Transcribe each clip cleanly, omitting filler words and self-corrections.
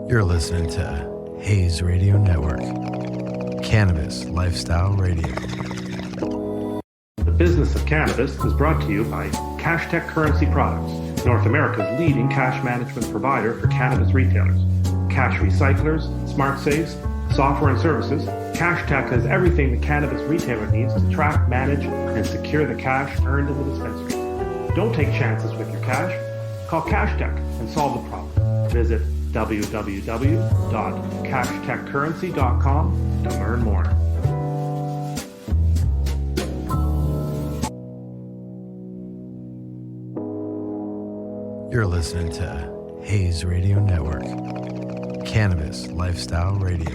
You're listening to Hayes Radio Network, Cannabis Lifestyle Radio. The Business of Cannabis is brought to you by Cashtech Currency Products, North America's leading cash management provider for cannabis retailers. Cash recyclers, smart safes, software and services, Cashtech has everything the cannabis retailer needs to track, manage, and secure the cash earned in the dispensary. Don't take chances with your cash. Call Cashtech and solve the problem. Visit www.cashtechcurrency.com to learn more. You're listening to Hayes Radio Network, Cannabis Lifestyle Radio.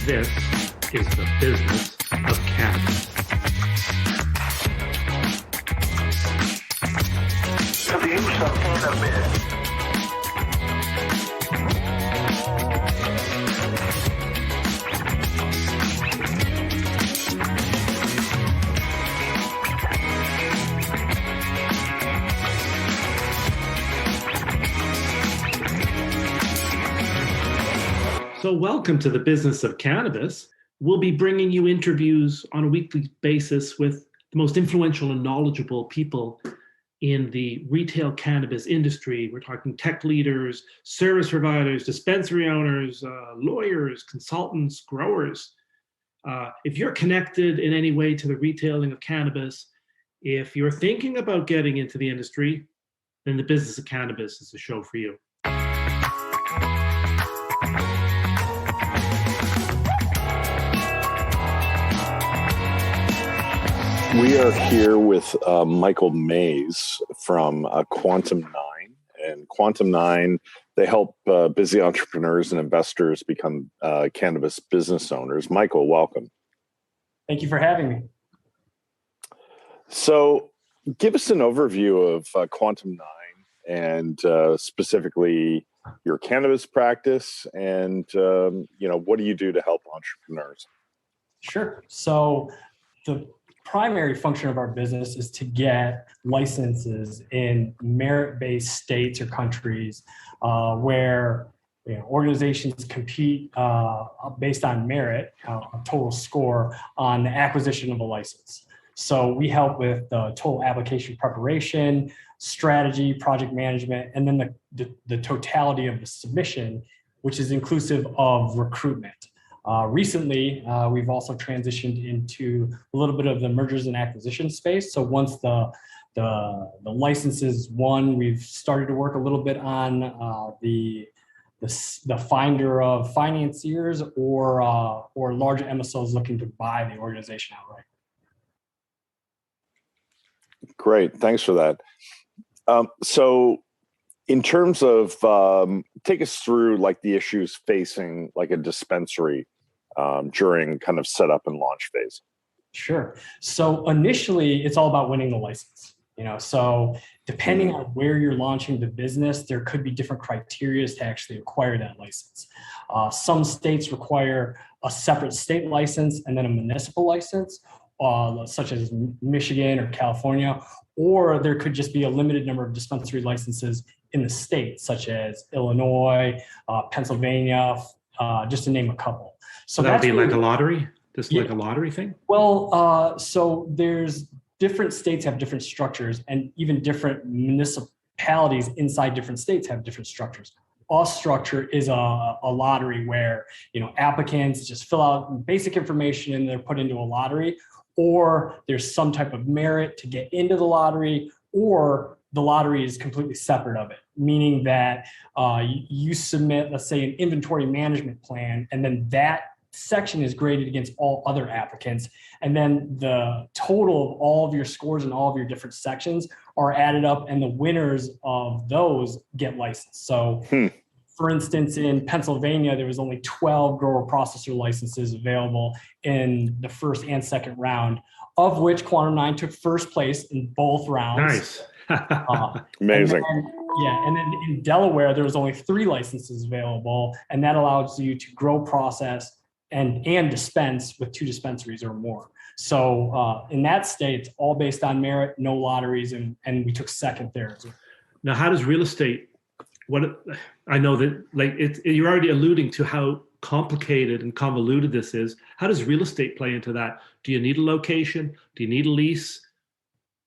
This is the Business of Cannabis. The use of cannabis. So welcome to the Business of Cannabis. We'll be bringing you interviews on a weekly basis with the most influential and knowledgeable people in the retail cannabis industry. We're talking tech leaders, service providers, dispensary owners, lawyers, consultants, growers. If you're connected in any way to the retailing of cannabis, if you're thinking about getting into the industry, then the Business of Cannabis is a show for you. We are here with Michael Mays from Quantum 9. And Quantum 9, they help busy entrepreneurs and investors become cannabis business owners. Michael, welcome. Thank you for having me. So give us an overview of Quantum 9 and specifically your cannabis practice and, what do you do to help entrepreneurs? Sure. So the primary function of our business is to get licenses in merit-based states or countries where organizations compete based on merit, a total score on the acquisition of a license. So we help with the total application preparation, strategy, project management, and then the totality of the submission, which is inclusive of recruitment. Recently, we've also transitioned into a little bit of the mergers and acquisition space. So once the license is won, we've started to work a little bit on the finder of financiers or large MSOs looking to buy the organization outright. Great, thanks for that. So in terms of, take us through like the issues facing like a dispensary during kind of setup and launch phase. Sure. So initially, it's all about winning the license. So depending on where you're launching the business, there could be different criteria to actually acquire that license. Some states require a separate state license and then a municipal license, such as Michigan or California, or there could just be a limited number of dispensary licenses in the state, such as Illinois, Pennsylvania, just to name a couple. So that would be like a lottery? Like a lottery thing? Well, so there's different states have different structures, and even different municipalities inside different states have different structures. Our structure is a lottery where applicants just fill out basic information and they're put into a lottery, or there's some type of merit to get into the lottery, or the lottery is completely separate of it, meaning that you submit, let's say, an inventory management plan, and then that section is graded against all other applicants. And then the total of all of your scores and all of your different sections are added up, and the winners of those get licensed. So for instance, in Pennsylvania, there was only 12 grower processor licenses available in the first and second round, of which Quantum 9 took first place in both rounds. Nice. Amazing. And then in Delaware, there was only 3 licenses available, and that allows you to grow, process, and dispense with 2 dispensaries or more. So in that state, it's all based on merit, no lotteries, and we took second there. Now, how does real estate what I know that like you're already alluding to how complicated and convoluted this is. How does real estate play into that? Do you need a location? Do you need a lease?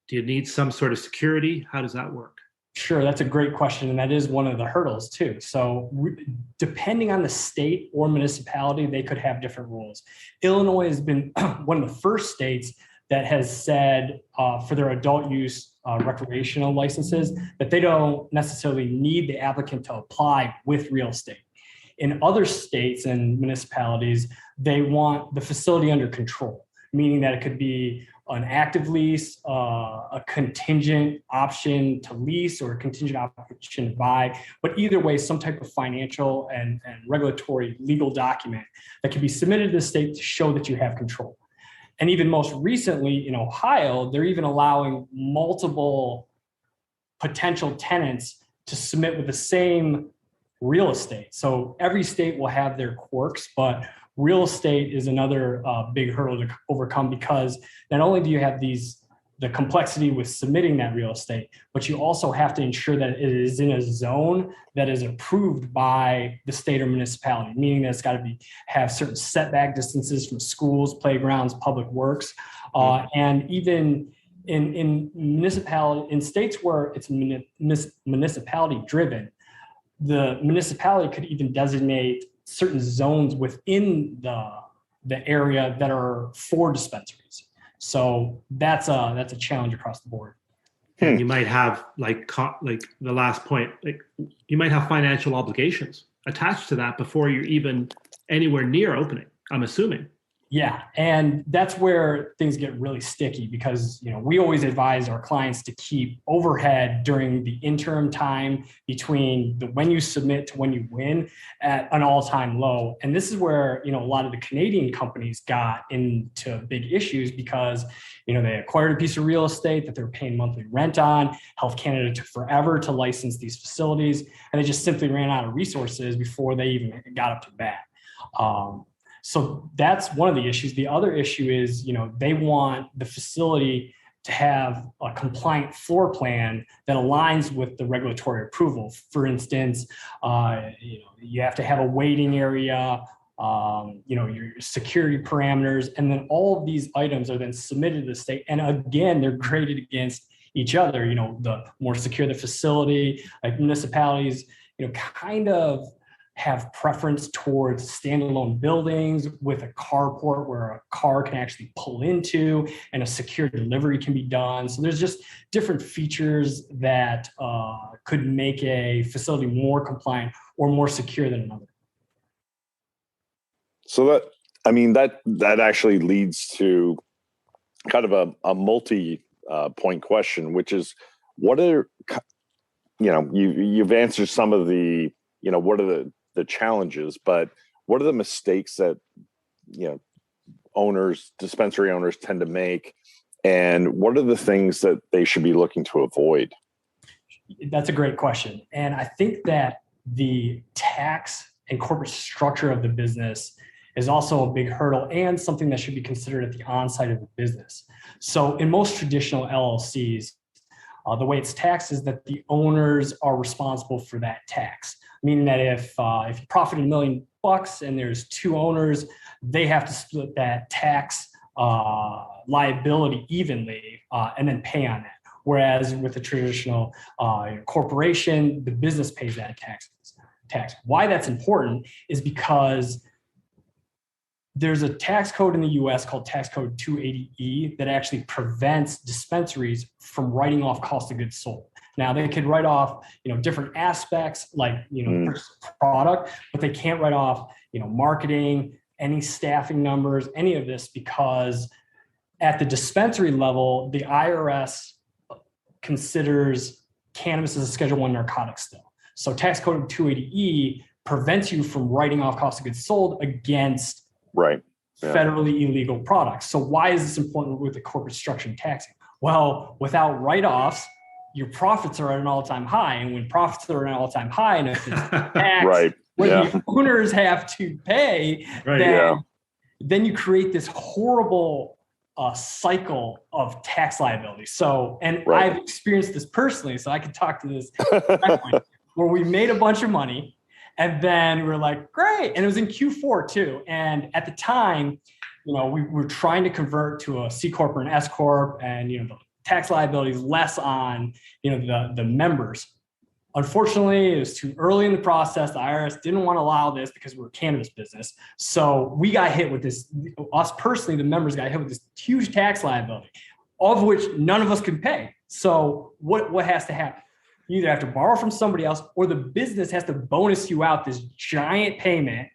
Do you need some sort of security? How does that work? Sure, that's a great question. And that is one of the hurdles too. So depending on the state or municipality, they could have different rules. Illinois has been one of the first states that has said for their adult use recreational licenses that they don't necessarily need the applicant to apply with real estate. In other states and municipalities, they want the facility under control, meaning that it could be an active lease, a contingent option to lease, or a contingent option to buy. But either way, some type of financial and regulatory legal document that can be submitted to the state to show that you have control. And even most recently in Ohio, they're even allowing multiple potential tenants to submit with the same real estate. So every state will have their quirks, but real estate is another big hurdle to overcome, because not only do you have the complexity with submitting that real estate, but you also have to ensure that it is in a zone that is approved by the state or municipality, meaning that it's got to have certain setback distances from schools, playgrounds, public works, and even in states where it's municipality driven, the municipality could even designate certain zones within the area that are for dispensaries. So that's a challenge across the board. And you might have like the last point, like you might have financial obligations attached to that before you're even anywhere near opening, I'm assuming. Yeah, and that's where things get really sticky, because we always advise our clients to keep overhead during the interim time between when you submit to when you win at an all-time low. And this is where a lot of the Canadian companies got into big issues, because they acquired a piece of real estate that they're paying monthly rent on. Health Canada took forever to license these facilities, and they just simply ran out of resources before they even got up to bat. So that's one of the issues. The other issue is, they want the facility to have a compliant floor plan that aligns with the regulatory approval. For instance, you have to have a waiting area, your security parameters, and then all of these items are then submitted to the state. And again, they're graded against each other. The more secure the facility, like municipalities, kind of have preference towards standalone buildings with a carport where a car can actually pull into and a secure delivery can be done. So there's just different features that could make a facility more compliant or more secure than another. So that actually leads to kind of a multi-point question, which is, what are, you've answered some of the, what are the challenges, but what are the mistakes that dispensary owners tend to make, and what are the things that they should be looking to avoid? That's a great question. And I think that the tax and corporate structure of the business is also a big hurdle, and something that should be considered at the onset of the business. So in most traditional LLCs, the way it's taxed is that the owners are responsible for that tax, meaning that if you profit $1 million and there's two owners, they have to split that tax liability evenly and then pay on that. Whereas with a traditional corporation, the business pays that tax. Why that's important is because there's a tax code in the US called Tax Code 280E that actually prevents dispensaries from writing off cost of goods sold. Now they could write off, different aspects like, product, but they can't write off, marketing, any staffing numbers, any of this, because at the dispensary level, the IRS considers cannabis as a Schedule I narcotic still. So Tax Code 280E prevents you from writing off cost of goods sold against federally illegal products. So why is this important with the corporate structure and taxing? Well, without write-offs, your profits are at an all-time high. And when profits are at an all-time high, and if it's taxed, the owners have to pay, then you create this horrible cycle of tax liability. So, and I've experienced this personally, so I can talk to this. where we made a bunch of money, and then we're like, great. And it was in Q4 too. And at the time, we were trying to convert to a C Corp or an S Corp, and, the tax liability is less on, the members. Unfortunately, it was too early in the process. The IRS didn't want to allow this because we're a cannabis business. So we got hit with this, us personally, the members got hit with this huge tax liability, of which none of us could pay. So what has to happen? You either have to borrow from somebody else, or the business has to bonus you out this giant payment.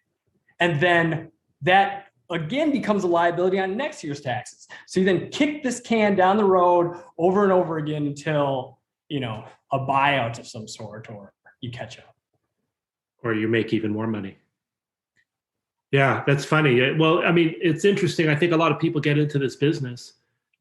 And then that again becomes a liability on next year's taxes. So you then kick this can down the road over and over again until, a buyout of some sort, or you catch up. Or you make even more money. Yeah, that's funny. Well, I mean, it's interesting. I think a lot of people get into this business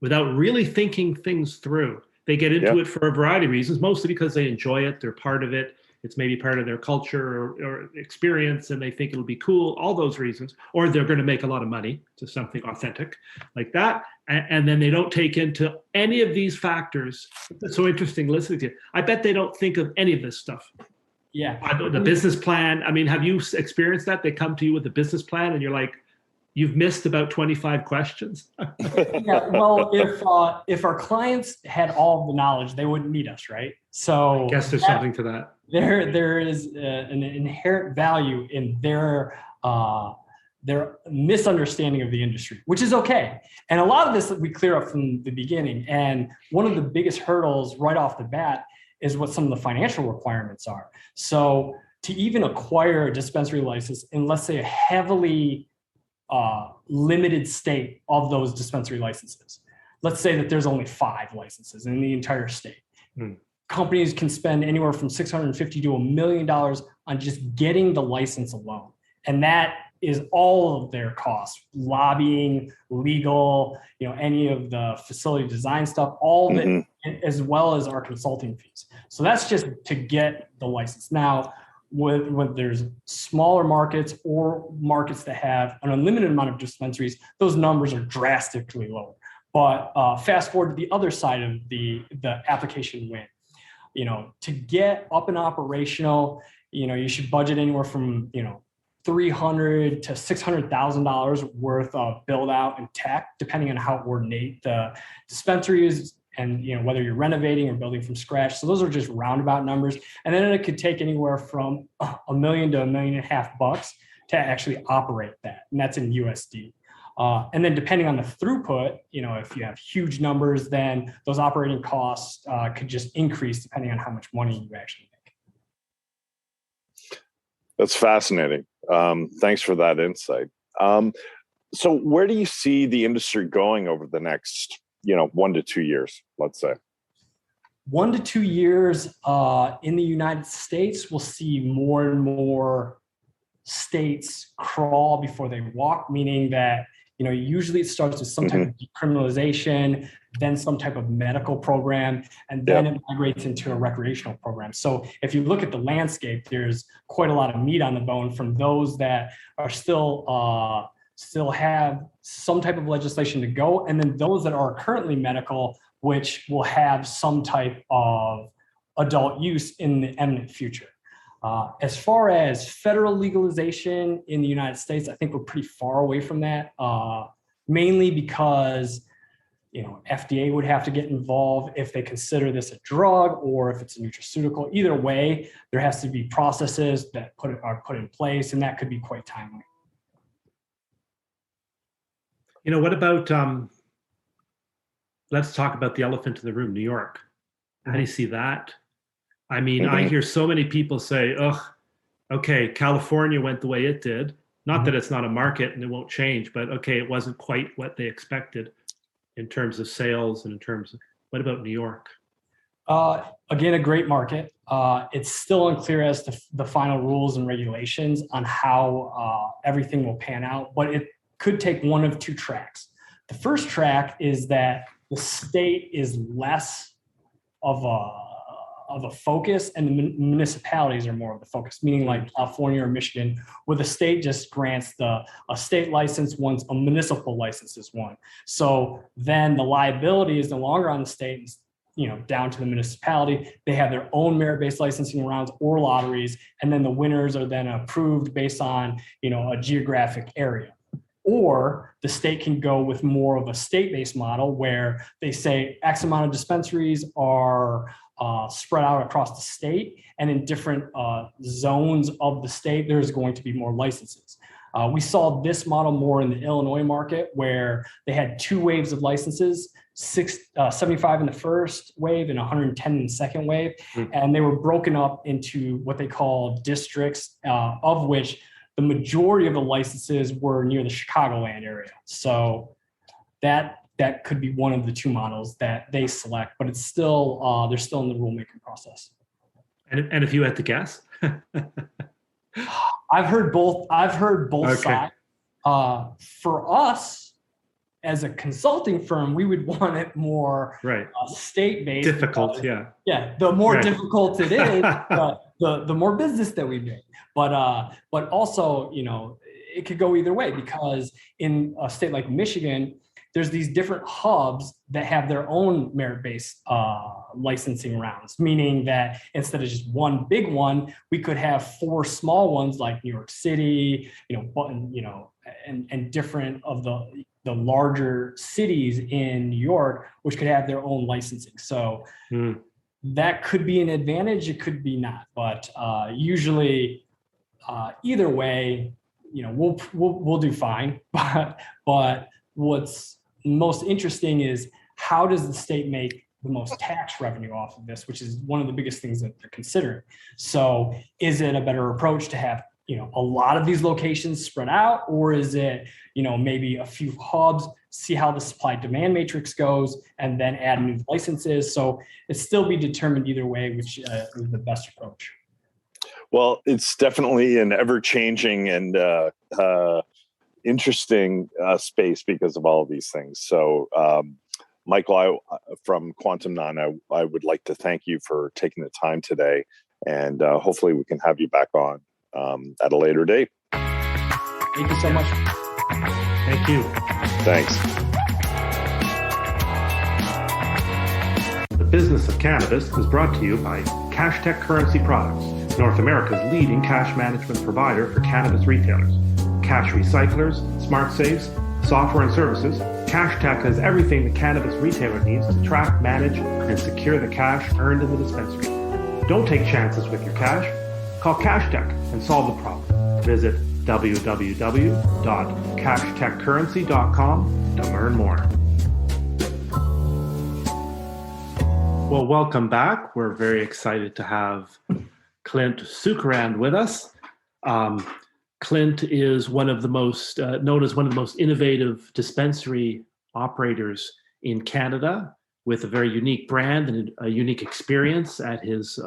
without really thinking things through. They get into it for a variety of reasons, mostly because they enjoy it. They're part of it. It's maybe part of their culture or experience, and they think it'll be cool, all those reasons. Or they're going to make a lot of money to something authentic like that. And then they don't take into any of these factors. It's so interesting listening to you. I bet they don't think of any of this stuff. Yeah. The business plan. I mean, have you experienced that? They come to you with a business plan and you're like, you've missed about 25 questions. Yeah, well, if our clients had all of the knowledge, they wouldn't need us, right? So I guess there's something to that. There is an inherent value in their misunderstanding of the industry, which is okay. And a lot of this we clear up from the beginning. And one of the biggest hurdles right off the bat is what some of the financial requirements are. So to even acquire a dispensary license in, let's say, a heavily limited state of those dispensary licenses, let's say that there's only 5 licenses in the entire state. Companies can spend anywhere from $650 to $1 million on just getting the license alone. And that is all of their costs: lobbying, legal, any of the facility design stuff, all of it, as well as our consulting fees. So that's just to get the license. Now, when there's smaller markets or markets that have an unlimited amount of dispensaries, those numbers are drastically lower. But fast forward to the other side of the application win. To get up and operational, you should budget anywhere from, $300,000 to $600,000 worth of build out and tech, depending on how ornate the dispensary is, and whether you're renovating or building from scratch. So those are just roundabout numbers. And then it could take anywhere from $1 million to $1.5 million to actually operate that, and that's in USD. And then depending on the throughput, if you have huge numbers, then those operating costs could just increase depending on how much money you actually make. That's fascinating. Thanks for that insight. So where do you see the industry going over the next, 1 to 2 years, let's say? 1 to 2 years in the United States, we'll see more and more states crawl before they walk, meaning that usually it starts with some type of decriminalization, then some type of medical program, and then it migrates into a recreational program. So if you look at the landscape, there's quite a lot of meat on the bone from those that are still have some type of legislation to go, and then those that are currently medical, which will have some type of adult use in the imminent future. As far as federal legalization in the United States, I think we're pretty far away from that, mainly because FDA would have to get involved if they consider this a drug or if it's a nutraceutical. Either way, there has to be processes that are put in place, and that could be quite timely. What about, let's talk about the elephant in the room, New York. How do you see that? I mean, I hear so many people say, okay, California went the way it did. Not that it's not a market and it won't change, but okay, it wasn't quite what they expected in terms of sales and in terms of, what about New York? Again, a great market. It's still unclear as to the final rules and regulations on how everything will pan out, but it could take one of 2 tracks. The first track is that the state is less of a focus, and the municipalities are more of the focus, meaning like California or Michigan, where the state just grants a state license once a municipal license is won. So then the liability is no longer on the state, down to the municipality. They have their own merit-based licensing rounds or lotteries, and then the winners are then approved based on, a geographic area. Or the state can go with more of a state-based model where they say X amount of dispensaries are spread out across the state, and in different zones of the state, there's going to be more licenses. We saw this model more in the Illinois market, where they had 2 waves of licenses, 75 in the first wave and 110 in the second wave. And they were broken up into what they call districts, of which the majority of the licenses were near the Chicagoland area. So that could be one of the 2 models that they select, but it's still, they're still in the rulemaking process. And if you had to guess? I've heard both Okay. sides. For us, as a consulting firm, we would want it more Right. State-based. Difficult, because, yeah. The more Right. difficult it is, the more business that we make. But also, it could go either way, because in a state like Michigan, there's these different hubs that have their own merit-based licensing rounds, meaning that instead of just one big one, we could have 4 small ones like New York City, and different of the larger cities in New York, which could have their own licensing. So that could be an advantage. It could be not, but usually either way, we'll do fine. But what's most interesting is, how does the state make the most tax revenue off of this, which is one of the biggest things that they're considering. So is it a better approach to have, a lot of these locations spread out, or is it, maybe a few hubs, see how the supply demand matrix goes, and then add new licenses? So it's still be determined either way, which is the best approach. Well, it's definitely an ever-changing and interesting space because of all of these things. So, Michael, from Quantum 9, I would like to thank you for taking the time today, and hopefully we can have you back on at a later date. Thank you so much. Thank you. Thanks. The Business of Cannabis is brought to you by Cashtech Currency Products, North America's leading cash management provider for cannabis retailers. Cash recyclers, smart safes, software and services, Cashtech has everything the cannabis retailer needs to track, manage, and secure the cash earned in the dispensary. Don't take chances with your cash. Call Cashtech and solve the problem. Visit www.cashtechcurrency.com to learn more. Well, welcome back. We're very excited to have Clint Suekeran with us. Clint is one of the most known as one of the most innovative dispensary operators in Canada, with a very unique brand and a unique experience at his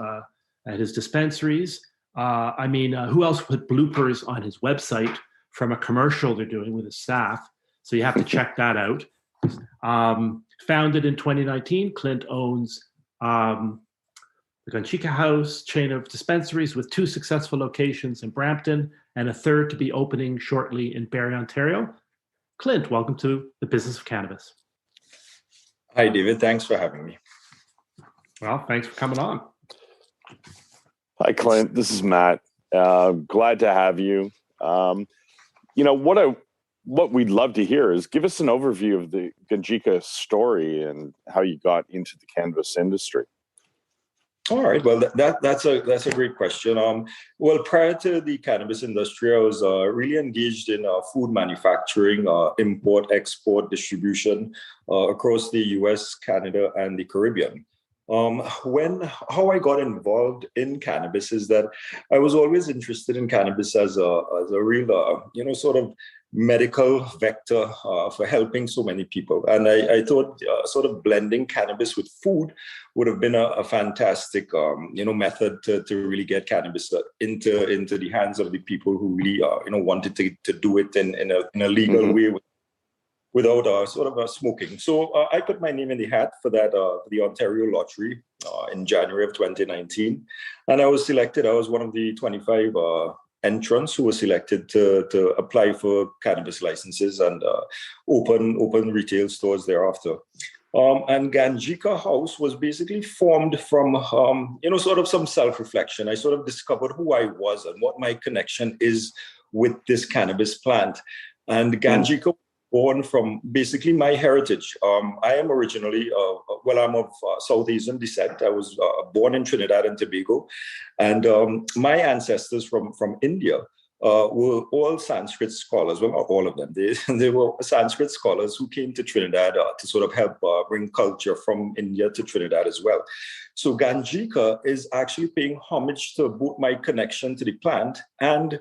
dispensaries. Who else put bloopers on his website from a commercial they're doing with his staff? So you have to check that out. Founded in 2019, Clint owns the Gonchika House chain of dispensaries with 2 successful locations in Brampton and a 3rd to be opening shortly in Barrie, Ontario. Clint, welcome to the Business of Cannabis. Hi, David. Thanks for having me. Well, thanks for coming on. Hi, Clint. This is Matt. Glad to have you. What we'd love to hear is, give us an overview of the Gonchika story and how you got into the cannabis industry. All right. Well, that's a great question. Well, prior to the cannabis industry, I was really engaged in food manufacturing, import, export, distribution across the US, Canada, and the Caribbean. How I got involved in cannabis is that I was always interested in cannabis as a real, sort of medical vector for helping so many people. And I thought sort of blending cannabis with food would have been a fantastic, method to really get cannabis into the hands of the people who really, wanted to do it in a legal way without smoking. So I put my name in the hat for that, the Ontario Lottery in January of 2019. And I was selected. I was one of the 25 entrants who were selected to apply for cannabis licenses and open retail stores thereafter. And Ganjika House was basically formed from, sort of some self-reflection. I sort of discovered who I was and what my connection is with this cannabis plant. And Ganjika was born from basically my heritage. I am originally, I'm of South Asian descent. I was born in Trinidad and Tobago. And my ancestors from India were all Sanskrit scholars. Well, not all of them. They were Sanskrit scholars who came to Trinidad to sort of help bring culture from India to Trinidad as well. So Ganjika is actually paying homage to both my connection to the plant and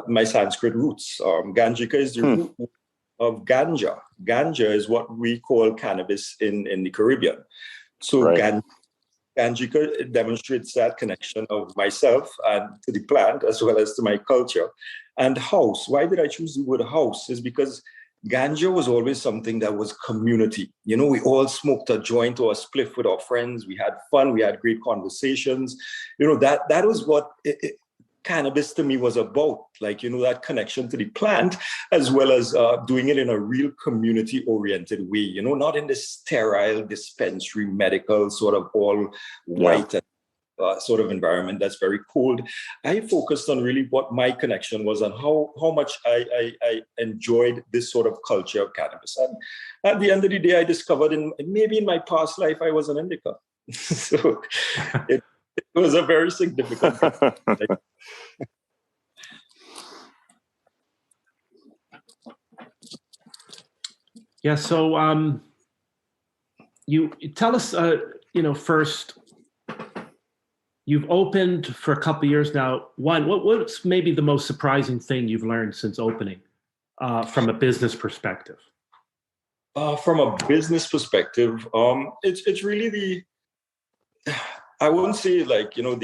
my Sanskrit roots. Ganjika is the root of ganja. Ganja is what we call cannabis in the Caribbean. So right. Ganjika demonstrates that connection of myself and to the plant as well as to my culture. And house, why did I choose the word house? Is because ganja was always something that was community. You know, we all smoked a joint or a spliff with our friends. We had fun. We had great conversations. You know, that was what cannabis to me was about, like, you know, that connection to the plant, as well as doing it in a real community-oriented way, you know, not in this sterile dispensary, medical, sort of all white sort of environment that's very cold. I focused on really what my connection was and how much I enjoyed this sort of culture of cannabis. And at the end of the day, I discovered maybe in my past life, I was an indica. So it was a very significant Yeah. So you tell us, first, you've opened for a couple of years now. What's maybe the most surprising thing you've learned since opening from a business perspective? From a business perspective, it's really I wouldn't say like, you know,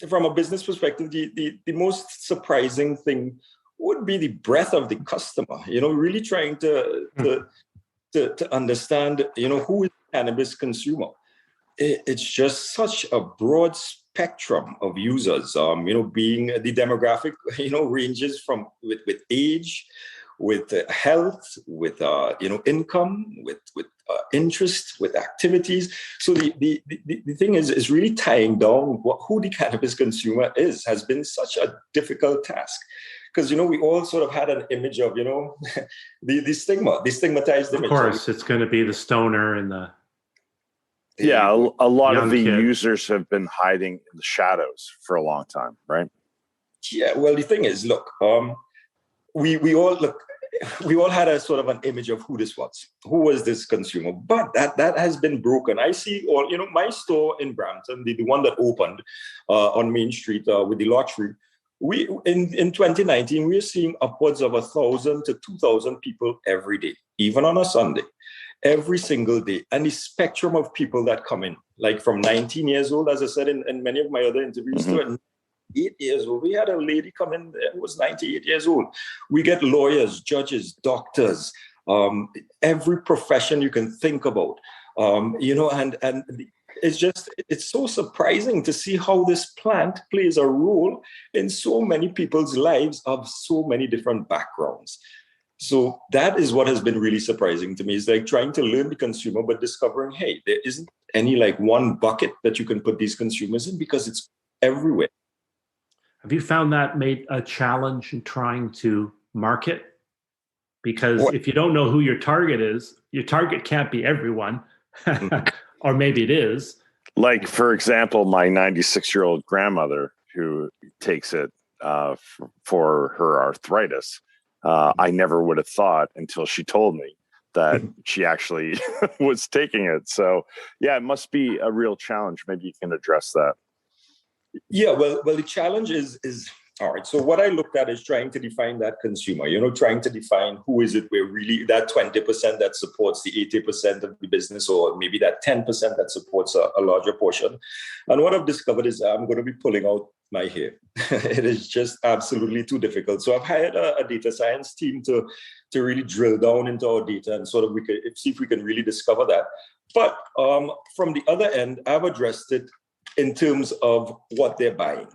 from a business perspective, the most surprising thing would be the breadth of the customer, you know, really trying to understand, you know, who is the cannabis consumer. It's just such a broad spectrum of users, being the demographic, you know, ranges from with age, with health, with, income, with interest, with activities. So the thing is really tying down who the cannabis consumer has been such a difficult task. Because, you know, we all sort of had an image of, you know, the stigmatized image. Of course, it's going to be the stoner and the... Yeah, a lot of the kid. users have been hiding in the shadows for a long time, right? Yeah, well, the thing is, look, we all had a sort of an image of who this was. Who was this consumer? But that has been broken. I see my store in Brampton, the one that opened on Main Street with the lottery, we in 2019, we're seeing upwards of 1,000 to 2,000 people every day, even on a Sunday, every single day. And the spectrum of people that come in, like from 19 years old, as I said in many of my other interviews, to 8 years old. We had a lady come in there who was 98 years old. We get lawyers, judges, doctors, every profession you can think about, and it's so surprising to see how this plant plays a role in so many people's lives of so many different backgrounds. So that is what has been really surprising to me, is like trying to learn the consumer, but discovering, hey, there isn't any like one bucket that you can put these consumers in because it's everywhere. Have you found that made a challenge in trying to market? Because if you don't know who your target is, your target can't be everyone, or maybe it is. Like, for example, my 96-year-old grandmother who takes it for her arthritis. I never would have thought until she told me that she actually was taking it. So, yeah, it must be a real challenge. Maybe you can address that. Yeah, well, the challenge is all right. So what I looked at is trying to define that consumer, trying to define who is it where really that 20% that supports the 80% of the business, or maybe that 10% that supports a larger portion. And what I've discovered is I'm going to be pulling out my hair. It is just absolutely too difficult. So I've hired a data science team to really drill down into our data and sort of see if we can really discover that. But from the other end, I've addressed it in terms of what they're buying.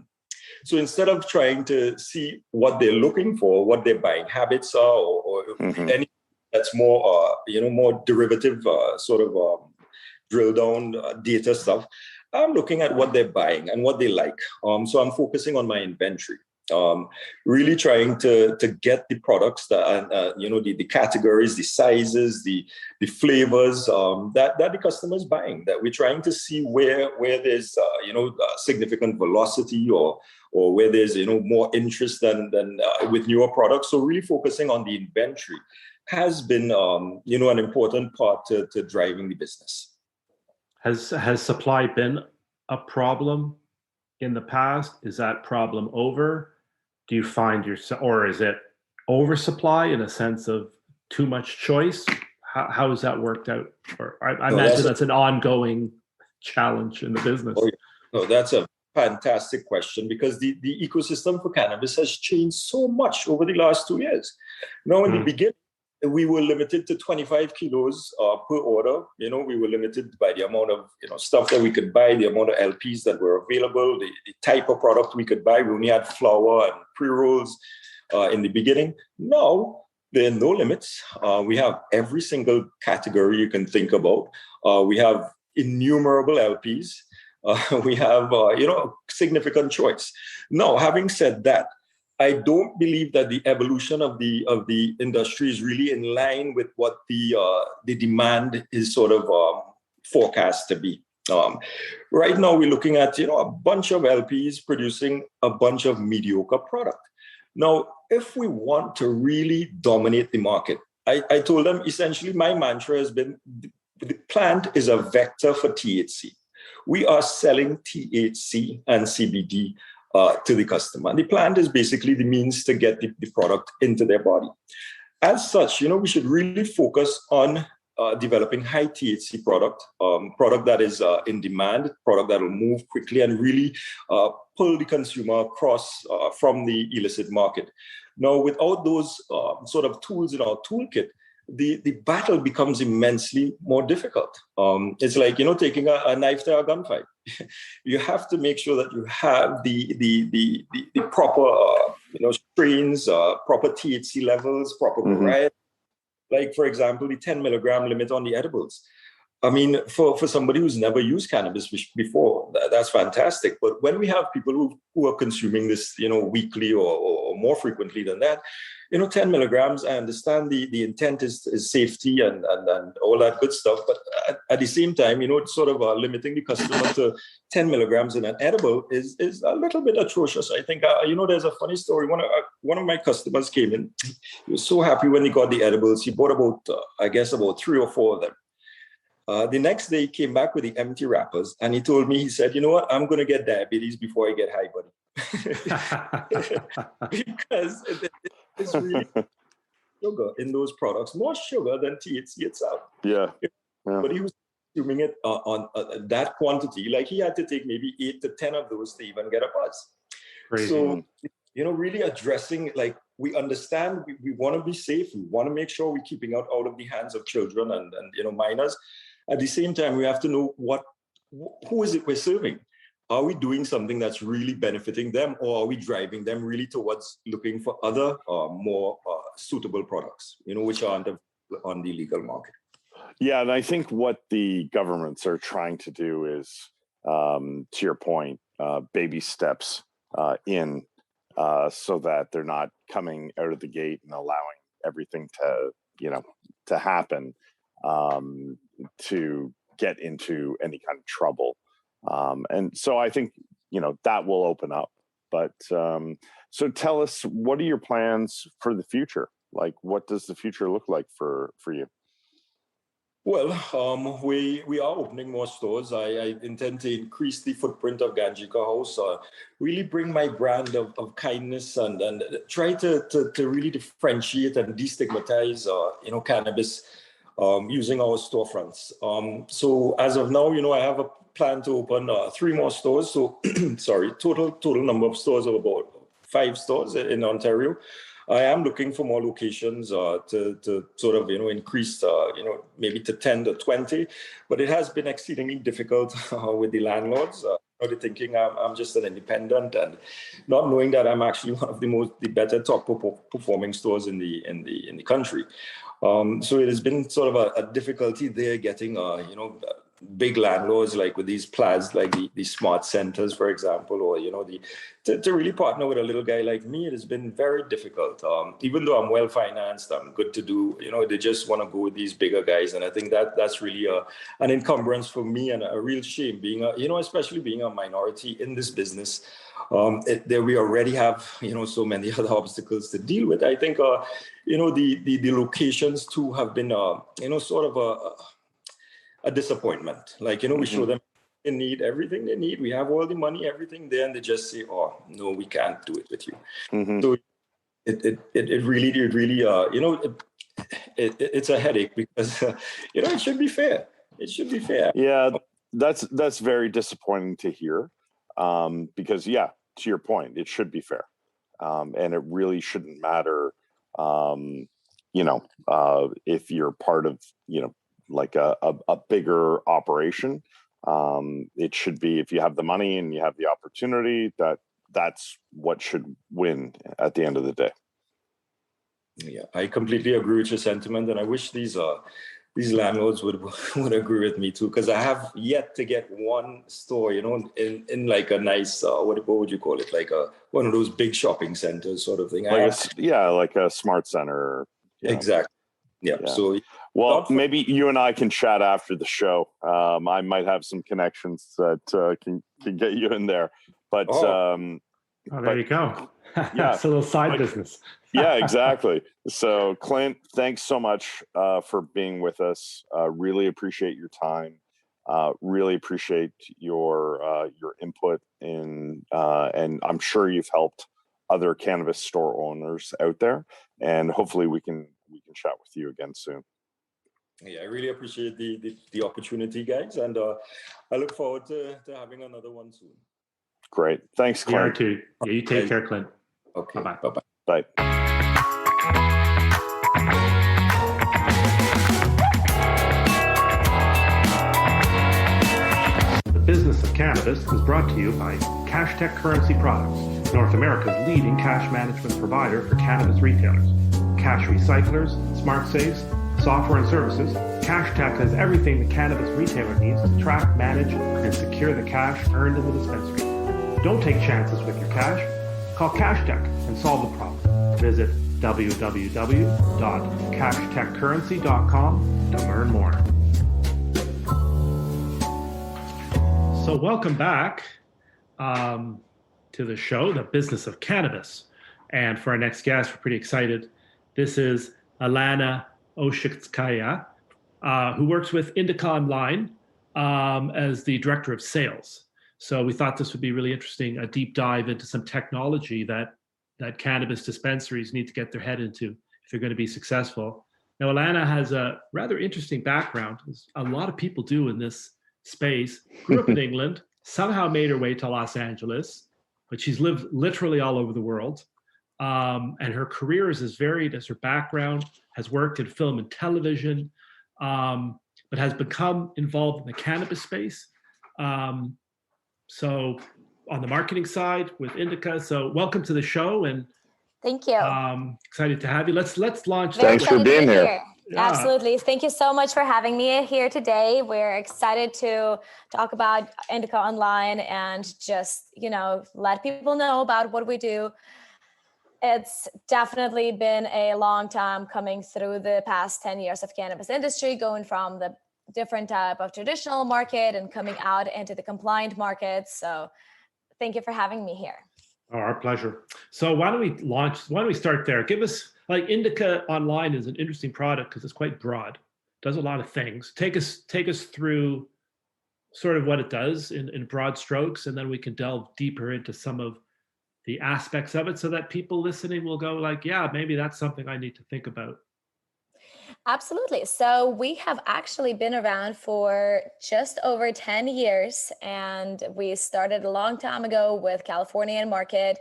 So instead of trying to see what they're looking for, what their buying habits are, or any that's more, more derivative sort of drill down data stuff. I'm looking at what they're buying and what they like. So I'm focusing on my inventory. Really trying to get the products that the categories, the sizes, the flavors that the customer is buying. That we're trying to see where there's significant velocity or where there's more interest than with newer products. So really focusing on the inventory has been an important part to driving the business. Has supply been a problem in the past? Is that problem over? Do you find yourself, or is it oversupply in a sense of too much choice? How has that worked out? Or I imagine that's an ongoing challenge in the business. No, that's a fantastic question, because the ecosystem for cannabis has changed so much over the last 2 years. Now, in the beginning, we were limited to 25 kilos per order. We were limited by the amount of stuff that we could buy, the amount of LPs that were available, the type of product we could buy. We only had flour and pre-rolls in the beginning. Now, there are no limits. We have every single category you can think about. We have innumerable LPs. We have significant choice. Now, having said that, I don't believe that the evolution of the industry is really in line with what the demand is sort of forecast to be. Right now, we're looking at a bunch of LPs producing a bunch of mediocre product. Now, if we want to really dominate the market, I told them essentially my mantra has been the plant is a vector for THC. We are selling THC and CBD to the customer. And the plant is basically the means to get the product into their body. As such, we should really focus on developing high THC product that is in demand, product that will move quickly and really pull the consumer across from the illicit market. Now, without those sort of tools in our toolkit, the battle becomes immensely more difficult. It's like, taking a knife to a gunfight. You have to make sure that you have the proper, strains, proper THC levels, proper variety. Like, for example, the 10 milligram limit on the edibles. I mean, for somebody who's never used cannabis before, that's fantastic. But when we have people who are consuming this, weekly or more frequently than that, 10 milligrams, I understand the intent is safety and all that good stuff. But at the same time, sort of limiting the customer to 10 milligrams in an edible is a little bit atrocious. I think, there's a funny story. One of my customers came in. He was so happy when he got the edibles. He bought about 3 or 4 of them. The next day, he came back with the empty wrappers, and he told me, he said, "You know what? I'm going to get diabetes before I get high, buddy." Because it's really sugar in those products, more sugar than THC itself. Yeah. But he was consuming it on that quantity. Like, he had to take maybe 8 to 10 of those to even get a buzz. Crazy. So, really addressing, like, we understand we want to be safe. We want to make sure we're keeping out of the hands of children and minors. At the same time, we have to know who is it we're serving. Are we doing something that's really benefiting them, or are we driving them really towards looking for other more suitable products, which aren't on the legal market? Yeah, and I think what the governments are trying to do is, to your point, baby steps in, so that they're not coming out of the gate and allowing everything to happen, to get into any kind of trouble. And so I think, that will open up. But so tell us, what are your plans for the future? Like, what does the future look like for you? Well, we are opening more stores. I intend to increase the footprint of Ganjika House, really bring my brand of kindness and try to really differentiate and destigmatize, cannabis using our storefronts. So as of now, I have a plan to open 3 more stores. So, sorry, total number of stores of about 5 stores in Ontario. I am looking for more locations to sort of, increase, maybe to 10 to 20, but it has been exceedingly difficult with the landlords. They're thinking I'm just an independent, and not knowing that I'm actually one of the better top performing stores in the country. So it has been sort of a difficulty there getting, big landlords like with these plans, like the smart centers, for example, or, to really partner with a little guy like me. It has been very difficult. Even though I'm well financed, I'm good to do, they just want to go with these bigger guys. And I think that's really an encumbrance for me and a real shame being, especially being a minority in this business. There we already have, so many other obstacles to deal with. I think, the locations too have been, sort of a disappointment. Like, we show them they need everything they need. We have all the money, everything there, and they just say, "Oh, no, we can't do it with you." So it really, it's a headache because it should be fair. It should be fair. Yeah, that's very disappointing to hear, because to your point, it should be fair, and it really shouldn't matter, if you're part of like a bigger operation. It should be, if you have the money and you have the opportunity, that's what should win at the end of the day. Yeah, I completely agree with your sentiment, and I wish these landlords would agree with me too, because I have yet to get one store, in like a nice what would you call it, like one of those big shopping centers sort of thing. Like a smart center. Exactly. Yeah. So, well, maybe you and I can chat after the show. I might have some connections that can get you in there. But there you go. Yeah, it's a little side business. Yeah, exactly. So, Clint, thanks so much for being with us. Really appreciate your time. Really appreciate your input in, and I'm sure you've helped other cannabis store owners out there. And hopefully we can chat with you again soon. Yeah, I really appreciate the opportunity, guys, and I look forward to having another one soon. Great. Thanks, Clint. too. Yeah, you take care, Clint. Okay. Bye-bye. Bye. The Business of Cannabis is brought to you by Cashtech Currency Products, North America's leading cash management provider for cannabis retailers. Cash recyclers, smart safes, software and services, Cashtech has everything the cannabis retailer needs to track, manage, and secure the cash earned in the dispensary. Don't take chances with your cash. Call Cashtech and solve the problem. Visit www.cashtechcurrency.com to learn more. So welcome back to the show, The Business of Cannabis. And for our next guest, we're pretty excited. This is Elena Ozhitskaya, who works with Indica Online as the Director of Sales. So we thought this would be really interesting, a deep dive into some technology that cannabis dispensaries need to get their head into if they're going to be successful. Now, Elena has a rather interesting background, as a lot of people do in this space. Grew up in England, somehow made her way to Los Angeles, but she's lived literally all over the world. And her career is as varied as her background, has worked in film and television, but has become involved in the cannabis space. So on the marketing side with Indica. So welcome to the show, and thank you. Excited to have you. Let's launch. Thanks for being here. Yeah. Absolutely. Thank you so much for having me here today. We're excited to talk about Indica Online and just, let people know about what we do. It's definitely been a long time coming through the past 10 years of cannabis industry, going from the different type of traditional market and coming out into the compliant market. So thank you for having me here. Oh, our pleasure. So why don't we start there? Give us, like, Indica Online is an interesting product because it's quite broad, does a lot of things. Take us through sort of what it does in broad strokes, and then we can delve deeper into some of the aspects of it so that people listening will go like, yeah, maybe that's something I need to think about. Absolutely. So we have actually been around for just over 10 years, and we started a long time ago with Californian market,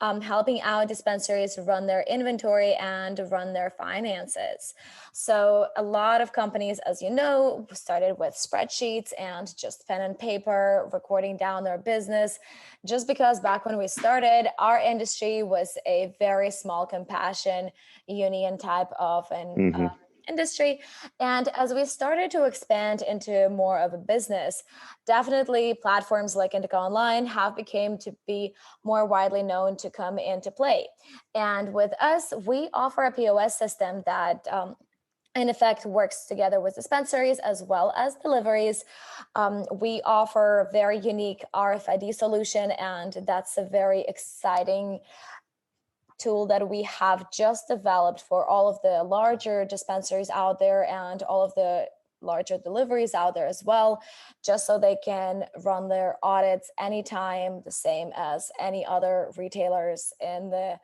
helping out dispensaries run their inventory and run their finances. So a lot of companies, as you know, started with spreadsheets and just pen and paper, recording down their business, just because back when we started, our industry was a very small compassion union type of industry. And as we started to expand into more of a business, definitely platforms like Indica Online have become to be more widely known to come into play. And with us, we offer a POS system that in effect works together with dispensaries as well as deliveries. We offer very unique RFID solution, and that's a very exciting tool that we have just developed for all of the larger dispensaries out there and all of the larger deliveries out there as well, just so they can run their audits anytime, the same as any other retailers in the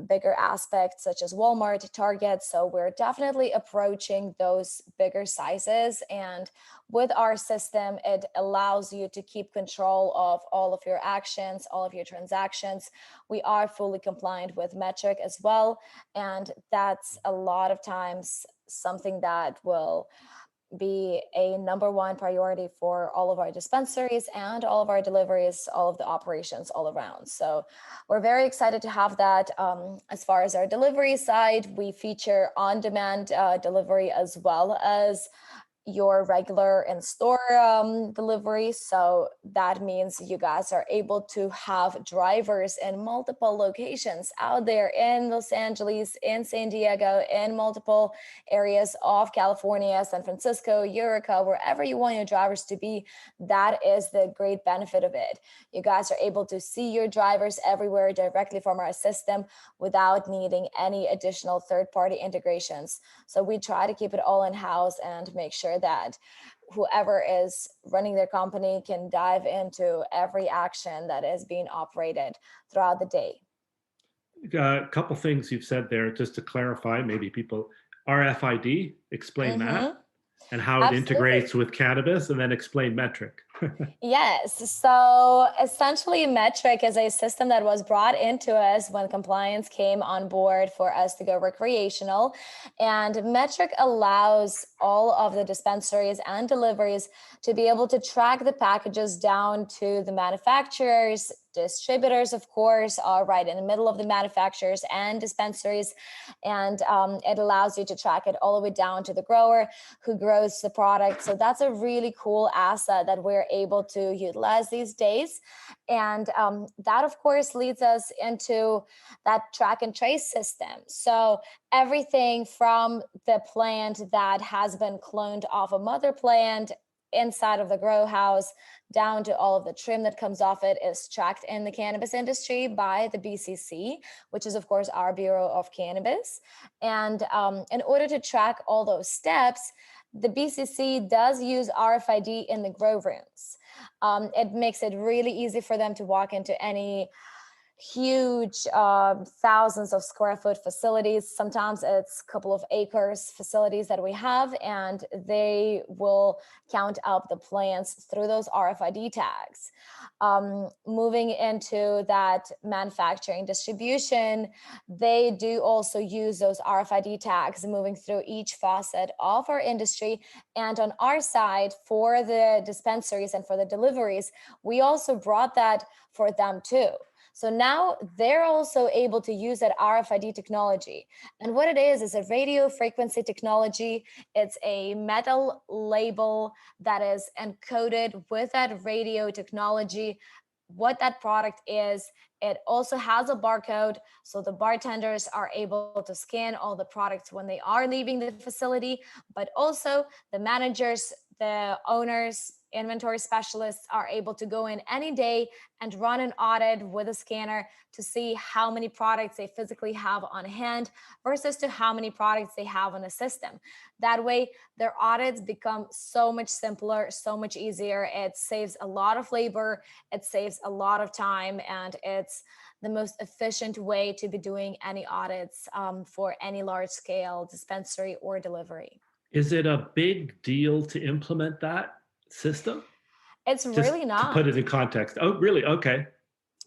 bigger aspects such as Walmart, Target. So we're definitely approaching those bigger sizes. And with our system, it allows you to keep control of all of your actions, all of your transactions. We are fully compliant with metric as well. And that's a lot of times something that will be a number one priority for all of our dispensaries and all of our deliveries, all of the operations all around. So we're very excited to have that. As far as our delivery side, we feature on-demand delivery as well as your regular in-store delivery. So that means you guys are able to have drivers in multiple locations out there in Los Angeles, in San Diego, in multiple areas of California, San Francisco, Eureka, wherever you want your drivers to be. That is the great benefit of it. You guys are able to see your drivers everywhere directly from our system without needing any additional third-party integrations. So we try to keep it all in-house and make sure that whoever is running their company can dive into every action that is being operated throughout the day. A couple things you've said there, just to clarify, maybe people, RFID, explain that and how it integrates with cannabis, and then explain metric. Yes. So essentially, metric is a system that was brought into us when compliance came on board for us to go recreational. And metric allows all of the dispensaries and deliveries to be able to track the packages down to the manufacturers. Distributors, of course, are right in the middle of the manufacturers and dispensaries. And it allows you to track it all the way down to the grower who grows the product. So that's a really cool asset that we're able to utilize these days. And that, of course, leads us into that track and trace system. So everything from the plant that has been cloned off a mother plant inside of the grow house down to all of the trim that comes off it is tracked in the cannabis industry by the BCC, which is, of course, our Bureau of Cannabis. And in order to track all those steps, the BCC does use RFID in the grow rooms. It makes it really easy for them to walk into any huge thousands of square foot facilities. Sometimes it's a couple of acres facilities that we have, and they will count up the plants through those RFID tags. Moving into that manufacturing distribution, they do also use those RFID tags moving through each facet of our industry. And on our side, for the dispensaries and for the deliveries, we also brought that for them too. So now they're also able to use that RFID technology. And what it is a radio frequency technology. It's a metal label that is encoded with that radio technology, what that product is. It also has a barcode, so the bartenders are able to scan all the products when they are leaving the facility, but also the managers, the owners, inventory specialists are able to go in any day and run an audit with a scanner to see how many products they physically have on hand versus to how many products they have on the system. That way, their audits become so much simpler, so much easier. It saves a lot of labor, it saves a lot of time, and it's the most efficient way to be doing any audits for any large scale dispensary or delivery. Is it a big deal to implement that system? It's really not. To put it in context. Oh, really? Okay.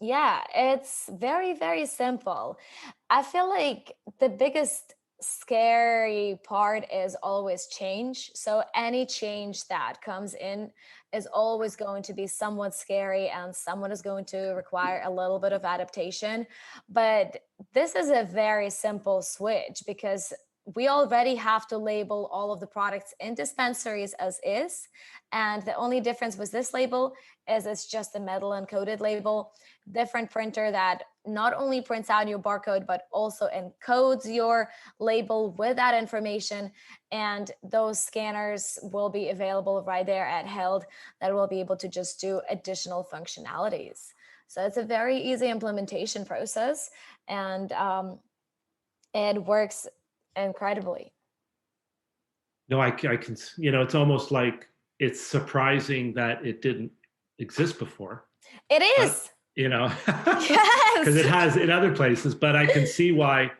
Yeah, it's very, very simple. I feel like the biggest scary part is always change. So any change that comes in is always going to be somewhat scary, and someone is going to require a little bit of adaptation. But this is a very simple switch because we already have to label all of the products in dispensaries as is. And the only difference with this label is it's just a metal encoded label, different printer that not only prints out your barcode, but also encodes your label with that information. And those scanners will be available right there at Held that will be able to just do additional functionalities. So it's a very easy implementation process, and it works incredibly. No, I can, it's almost like it's surprising that it didn't exist before. It is. Because Yes. it has in other places, but I can see why,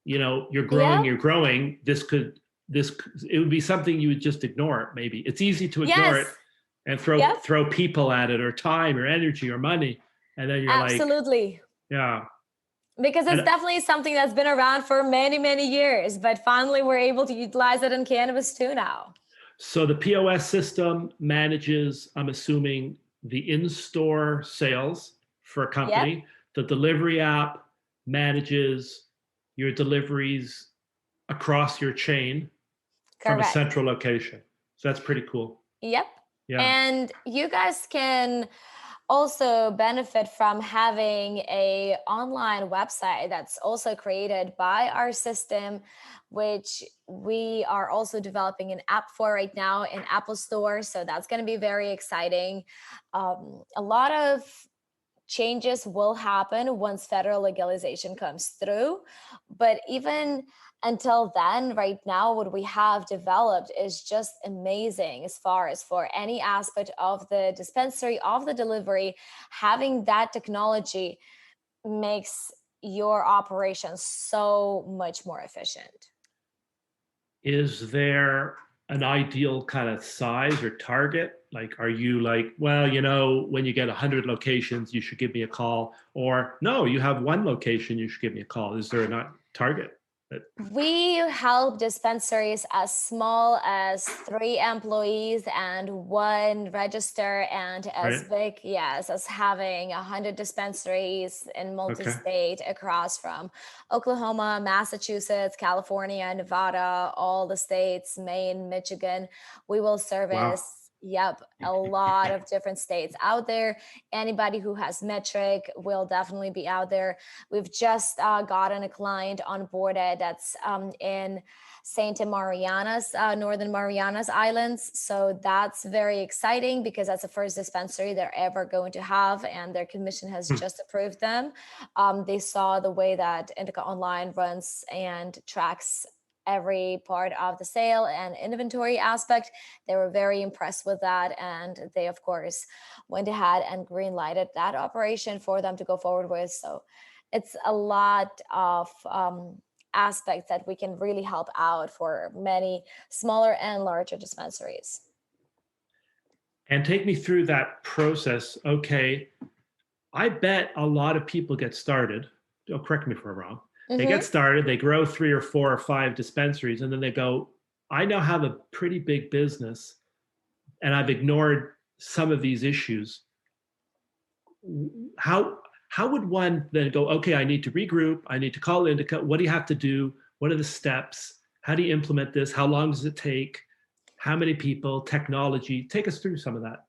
you're growing, you're growing. It would be something you would just ignore. Maybe it's easy to ignore it and throw people at it, or time or energy or money. And then you're absolutely. Yeah. Because it's definitely something that's been around for many, many years, but finally we're able to utilize it in cannabis too now. So the POS system manages, I'm assuming, the in-store sales for a company. Yep. The delivery app manages your deliveries across your chain from a central location. So that's pretty cool. Yep. Yeah. And you guys can also benefit from having a online website that's also created by our system, which we are also developing an app for right now in Apple Store. So that's going to be very exciting. A lot of changes will happen once federal legalization comes through, but even until then, right now, what we have developed is just amazing as far as for any aspect of the dispensary, of the delivery. Having that technology makes your operations so much more efficient. Is there an ideal kind of size or target? Like, are you like, well, when you get 100 locations, you should give me a call, or no, you have one location, you should give me a call? Is there a target? We help dispensaries as small as 3 employees and 1 register, and as big, as having 100 dispensaries in multi-state across from Oklahoma, Massachusetts, California, Nevada, all the states, Maine, Michigan. We will service a lot of different states out there. Anybody who has metric will definitely be out there. We've just gotten a client onboarded that's in Santa Marianas, Northern Marianas Islands. So that's very exciting because that's the first dispensary they're ever going to have, and their commission has just approved them. They saw the way that Indica Online runs and tracks every part of the sale and inventory aspect. They were very impressed with that, and they of course went ahead and green lighted that operation for them to go forward with. So it's a lot of aspects that we can really help out for many smaller and larger dispensaries. And take me through that process. Okay, I bet a lot of people get started. Correct me if I'm wrong. They get started, they grow 3 or 4 or 5 dispensaries, and then they go, I now have a pretty big business and I've ignored some of these issues. How would one then go, okay, I need to regroup, I need to call Indica, what do you have to do? What are the steps? How do you implement this? How long does it take? How many people, technology? Take us through some of that.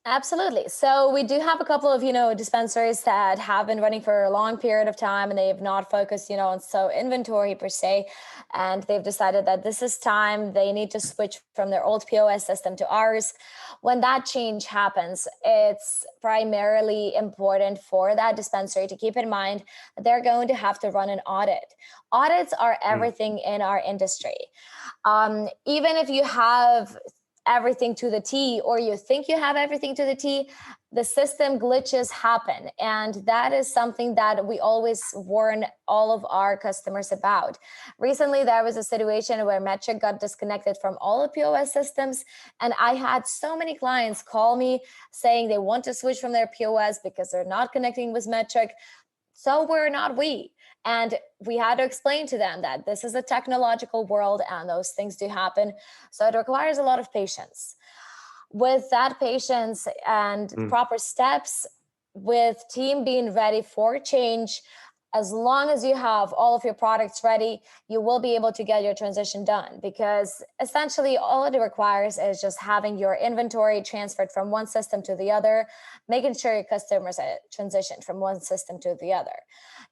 Absolutely. So we do have a couple of, dispensaries that have been running for a long period of time, and they have not focused, on inventory per se. And they've decided that this is time they need to switch from their old POS system to ours. When that change happens, it's primarily important for that dispensary to keep in mind that they're going to have to run an audit. Audits are everything in our industry. Even if you have everything to the T, or you think you have everything to the T, the system glitches happen. And that is something that we always warn all of our customers about. Recently, there was a situation where Metric got disconnected from all the POS systems. And I had so many clients call me saying they want to switch from their POS because they're not connecting with Metric. So we're not we. And we had to explain to them that this is a technological world and those things do happen. So it requires a lot of patience. With that patience and proper steps, with team being ready for change, as long as you have all of your products ready, you will be able to get your transition done, because essentially all it requires is just having your inventory transferred from one system to the other, making sure your customers are transitioned from one system to the other.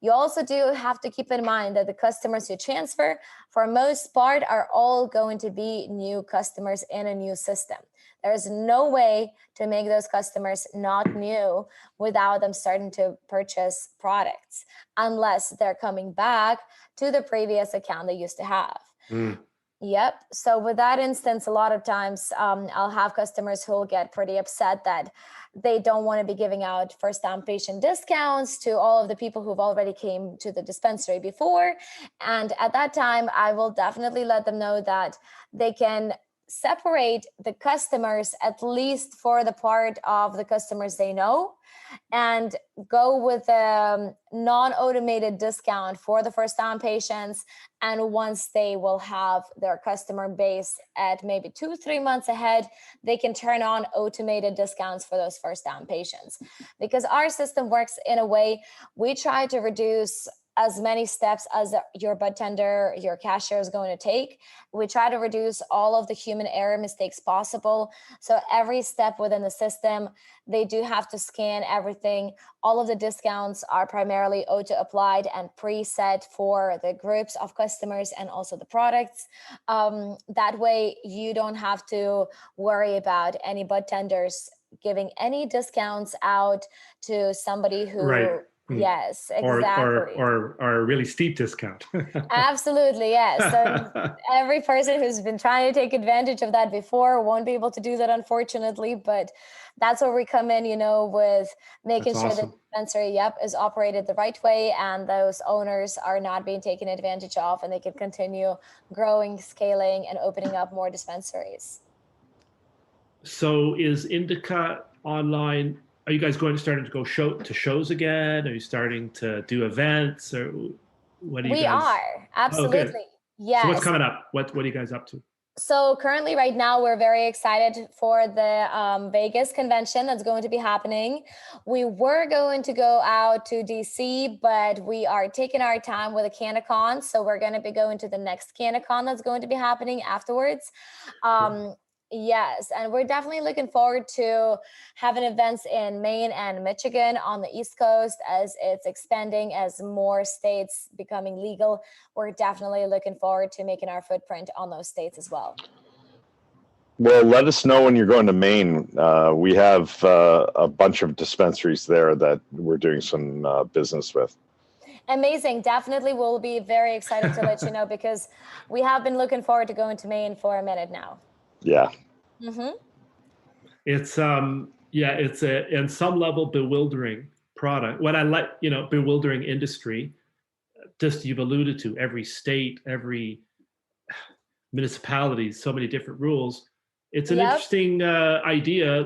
You also do have to keep in mind that the customers you transfer, for most part, are all going to be new customers in a new system. There is no way to make those customers not new without them starting to purchase products, unless they're coming back to the previous account they used to have. Yep. So with that instance, a lot of times I'll have customers who will get pretty upset that they don't want to be giving out first-time patient discounts to all of the people who've already came to the dispensary before. And at that time, I will definitely let them know that they can separate the customers, at least for the part of the customers they know, and go with a non-automated discount for the first-time patients. And once they will have their customer base at maybe 2-3 months ahead, they can turn on automated discounts for those first-time patients. Because our system works in a way, we try to reduce as many steps as your bud tender, your cashier is going to take. We try to reduce all of the human error mistakes possible. So every step within the system, they do have to scan everything. All of the discounts are primarily auto applied and preset for the groups of customers and also the products. That way you don't have to worry about any bud tenders giving any discounts out to somebody who... Right. Yes, exactly. Or a really steep discount. Absolutely, yes. So every person who's been trying to take advantage of that before won't be able to do that, unfortunately. But that's where we come in, with making sure that the dispensary, is operated the right way, and those owners are not being taken advantage of, and they can continue growing, scaling, and opening up more dispensaries. So is Indica Online? Are you guys starting to go to shows again? Are you starting to do events, or what are you guys? We are, absolutely. Yes. So what's coming up? What are you guys up to? So currently right now, we're very excited for the Vegas convention that's going to be happening. We were going to go out to DC, but we are taking our time with a CannaCon. So we're going to be going to the next CannaCon that's going to be happening afterwards. Yes, and we're definitely looking forward to having events in Maine and Michigan on the East Coast as it's expanding, as more states becoming legal. We're definitely looking forward to making our footprint on those states as well. Well, let us know when you're going to Maine. We have a bunch of dispensaries there that we're doing some business with. Amazing. Definitely we'll be very excited to let you know, because we have been looking forward to going to Maine for a minute now. Yeah. Mm-hmm. It's it's a in some level bewildering product. What I like, bewildering industry. Just you've alluded to every state, every municipality, so many different rules. It's an interesting idea.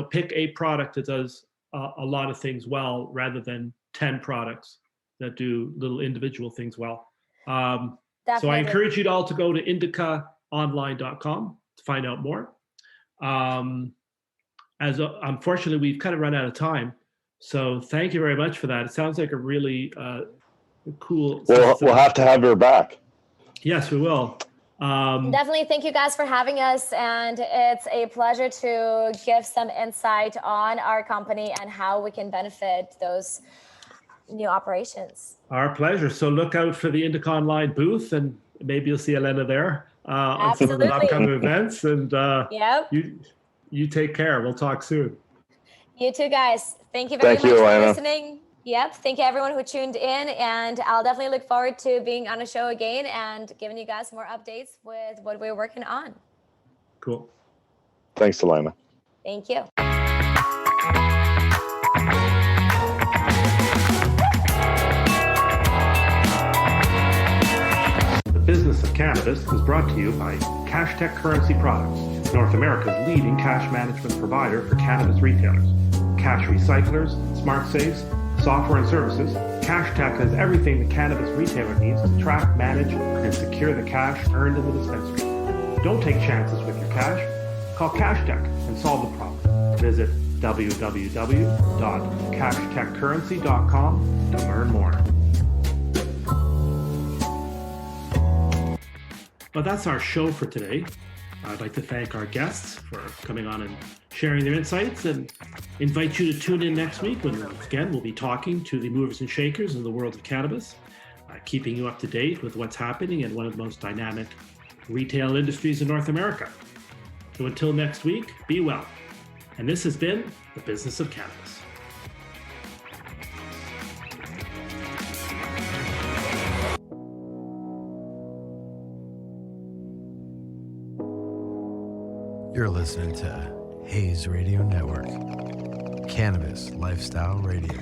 Pick a product that does a lot of things well, rather than 10 products that do little individual things well. So I encourage you all to go to indicaonline.com to find out more. Unfortunately, we've kind of run out of time. So thank you very much for that. It sounds like a really cool. We'll have to have her back. Yes, we will. Definitely. Thank you guys for having us. And it's a pleasure to give some insight on our company and how we can benefit those new operations. Our pleasure. So look out for the Indica Online booth, and maybe you'll see Elena there on some of the upcoming events. And you take care. We'll talk soon. You too, guys. Thank you very much for Elena. listening. Yep. Thank you, everyone who tuned in. And I'll definitely look forward to being on a show again and giving you guys more updates with what we're working on. Cool. Thanks, Elena. Thank you. The Business of Cannabis is brought to you by Cashtech Currency Products, North America's leading cash management provider for cannabis retailers. Cash recyclers, smart safes, software and services, Cashtech has everything the cannabis retailer needs to track, manage, and secure the cash earned in the dispensary. Don't take chances with your cash. Call Cashtech and solve the problem. Visit www.cashtechcurrency.com to learn more. But that's our show for today. I'd like to thank our guests for coming on and sharing their insights, and invite you to tune in next week when, again, we'll be talking to the movers and shakers in the world of cannabis, keeping you up to date with what's happening in one of the most dynamic retail industries in North America. So until next week, be well. And this has been The Business of Cannabis. You're listening to Hayes Radio Network, Cannabis Lifestyle Radio.